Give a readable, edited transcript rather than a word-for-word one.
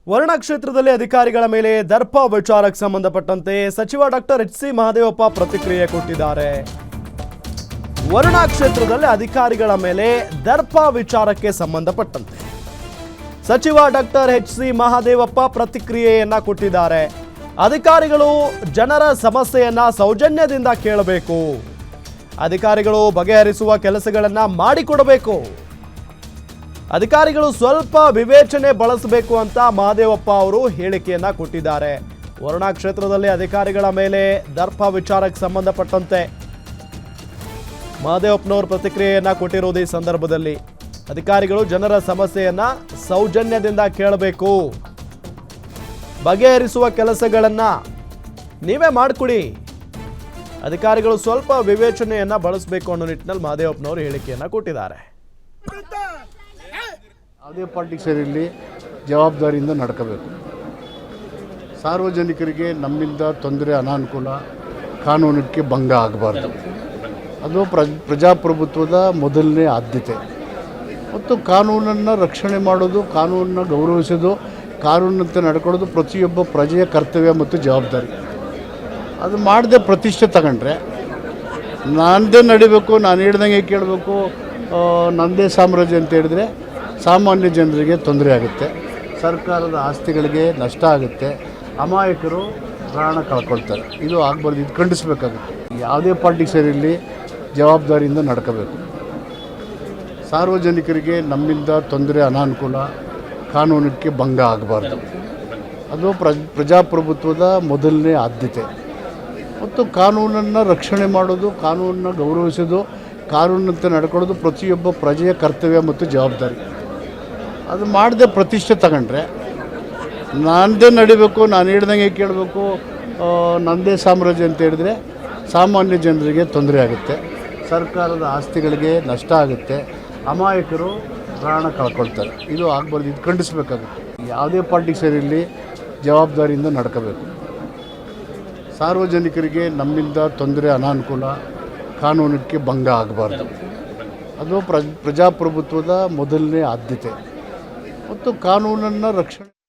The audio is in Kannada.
ವರ್ಣ ಕ್ಷೇತ್ರದಲ್ಲಿ ಅಧಿಕಾರಿಗಳ ಮೇಲೆ ದರ್ಪ ವಿಚಾರಕ್ಕೆ ಸಂಬಂಧಪಟ್ಟಂತೆ ಸಚಿವ ಡಾಕ್ಟರ್ ಎಚ್.ಸಿ. ಮಹದೇವಪ್ಪ ಪ್ರತಿಕ್ರಿಯೆ ಕೊಟ್ಟಿದ್ದಾರೆ. ವರ್ಣ ಕ್ಷೇತ್ರದಲ್ಲಿ ಅಧಿಕಾರಿಗಳ ಮೇಲೆ ದರ್ಪ ವಿಚಾರಕ್ಕೆ ಸಂಬಂಧಪಟ್ಟಂತೆ ಸಚಿವ ಡಾಕ್ಟರ್ ಎಚ್.ಸಿ. ಮಹದೇವಪ್ಪ ಪ್ರತಿಕ್ರಿಯೆಯನ್ನ ಕೊಟ್ಟಿದ್ದಾರೆ. ಅಧಿಕಾರಿಗಳು ಜನರ ಸಮಸ್ಯೆಯನ್ನ ಸೌಜನ್ಯದಿಂದ ಕೇಳಬೇಕು, ಅಧಿಕಾರಿಗಳು ಬಗೆಹರಿಸುವ ಕೆಲಸಗಳನ್ನ ಮಾಡಿಕೊಡಬೇಕು, ಅಧಿಕಾರಿಗಳು ಸ್ವಲ್ಪ ವಿವೇಚನೆ ಬಳಸಬೇಕು ಅಂತ ಮಹದೇವಪ್ಪ ಅವರು ಹೇಳಿಕೆಯನ್ನ ಕೊಟ್ಟಿದ್ದಾರೆ. ವರ್ಣ ಕ್ಷೇತ್ರದಲ್ಲಿ ಅಧಿಕಾರಿಗಳ ಮೇಲೆ ದರ್ಪ ವಿಚಾರಕ್ಕೆ ಸಂಬಂಧಪಟ್ಟಂತೆ ಮಹದೇವಪ್ಪನವರು ಪ್ರತಿಕ್ರಿಯೆಯನ್ನ ಕೊಟ್ಟಿರೋದು. ಈ ಸಂದರ್ಭದಲ್ಲಿ ಅಧಿಕಾರಿಗಳು ಜನರ ಸಮಸ್ಯೆಯನ್ನ ಸೌಜನ್ಯದಿಂದ ಕೇಳಬೇಕು, ಬಗೆಹರಿಸುವ ಕೆಲಸಗಳನ್ನ ನೀವೇ ಮಾಡಿಕೊಡಿ, ಅಧಿಕಾರಿಗಳು ಸ್ವಲ್ಪ ವಿವೇಚನೆಯನ್ನ ಬಳಸಬೇಕು ಅನ್ನೋ ನಿಟ್ಟಿನಲ್ಲಿ ಮಹದೇವಪ್ಪನವರು ಹೇಳಿಕೆಯನ್ನ ಕೊಟ್ಟಿದ್ದಾರೆ. ಯಾವುದೇ ಪಾಲಿಟಿಕ್ಸ್ ಇರಲಿ ಜವಾಬ್ದಾರಿಯಿಂದ ನಡ್ಕೋಬೇಕು. ಸಾರ್ವಜನಿಕರಿಗೆ ನಮ್ಮಿಂದ ತೊಂದರೆ, ಅನಾನುಕೂಲ, ಕಾನೂನಿಗೆ ಭಂಗ ಆಗಬಾರ್ದು. ಅದು ಪ್ರಜಾಪ್ರಭುತ್ವದ ಮೊದಲನೇ ಆದ್ಯತೆ. ಮತ್ತು ಕಾನೂನನ್ನು ರಕ್ಷಣೆ ಮಾಡೋದು, ಕಾನೂನನ್ನು ಗೌರವಿಸೋದು, ಕಾನೂನಂತೆ ನಡ್ಕೊಳ್ಳೋದು ಪ್ರತಿಯೊಬ್ಬ ಪ್ರಜೆಯ ಕರ್ತವ್ಯ ಮತ್ತು ಜವಾಬ್ದಾರಿ. ಅದು ಮಾಡದೆ ಪ್ರತಿಷ್ಠೆ ತಗೊಂಡ್ರೆ ನನ್ನದೇ ನಡಿಬೇಕು, ನಾನು ಹೇಳ್ದಂಗೆ ಕೇಳಬೇಕು, ನನ್ನದೇ ಸಾಮ್ರಾಜ್ಯ ಅಂತ ಹೇಳಿದ್ರೆ ಸಾಮಾನ್ಯ ಜನರಿಗೆ ತೊಂದರೆ ಆಗುತ್ತೆ, ಸರ್ಕಾರದ ಆಸ್ತಿಗಳಿಗೆ ನಷ್ಟ ಆಗುತ್ತೆ, ಅಮಾಯಕರು ಪ್ರಾಣ ಕಳ್ಕೊಳ್ತಾರೆ. ಇದು ಆಗಬಾರ್ದು, ಇದು ಖಂಡಿಸಬೇಕಾಗುತ್ತೆ. ಯಾವುದೇ ಪಾಲಿಟಿಕ್ಸ್ ಇರಲಿ ಜವಾಬ್ದಾರಿಯಿಂದ ನಡ್ಕೋಬೇಕು. ಸಾರ್ವಜನಿಕರಿಗೆ ನಮ್ಮಿಂದ ತೊಂದರೆ, ಅನಾನುಕೂಲ, ಕಾನೂನಿಗೆ ಭಂಗ ಆಗಬಾರ್ದು. ಅದು ಪ್ರಜಾಪ್ರಭುತ್ವದ ಮೊದಲನೇ ಆದ್ಯತೆ. ಮತ್ತು ಕಾನೂನನ್ನು ರಕ್ಷಣೆ ಮಾಡೋದು, ಕಾನೂನನ್ನು ಗೌರವಿಸೋದು, ಕಾನೂನಂತೆ ನಡ್ಕೊಳ್ಳೋದು ಪ್ರತಿಯೊಬ್ಬ ಪ್ರಜೆಯ ಕರ್ತವ್ಯ ಮತ್ತು ಜವಾಬ್ದಾರಿ. ಅದು ಮಾಡದೆ ಪ್ರತಿಷ್ಠೆ ತಗೊಂಡ್ರೆ ನನ್ನದೇ ನಡಿಬೇಕು, ನಾನು ಹೇಳ್ದಂಗೆ ಕೇಳಬೇಕು, ನನ್ನದೇ ಸಾಮ್ರಾಜ್ಯ ಅಂತ ಹೇಳಿದ್ರೆ ಸಾಮಾನ್ಯ ಜನರಿಗೆ ತೊಂದರೆ ಆಗುತ್ತೆ, ಸರ್ಕಾರದ ಆಸ್ತಿಗಳಿಗೆ ನಷ್ಟ ಆಗುತ್ತೆ, ಅಮಾಯಕರು ಪ್ರಾಣ ಕಳ್ಕೊಳ್ತಾರೆ. ಇದು ಆಗಬಾರ್ದು, ಇದು ಖಂಡಿಸಬೇಕಾಗುತ್ತೆ. ಯಾವುದೇ ಪಾಲಿಟಿಕ್ಸ್ ಇರಲಿ ಜವಾಬ್ದಾರಿಯಿಂದ ನಡ್ಕೋಬೇಕು. ಸಾರ್ವಜನಿಕರಿಗೆ ನಮ್ಮಿಂದ ತೊಂದರೆ, ಅನಾನುಕೂಲ, ಕಾನೂನಿಗೆ ಭಂಗ ಆಗಬಾರ್ದು. ಅದು ಪ್ರಜಾಪ್ರಭುತ್ವದ ಮೊದಲನೇ ಆದ್ಯತೆ. ಮತ್ತು ಕಾನೂನನ್ನು ರಕ್ಷಣೆ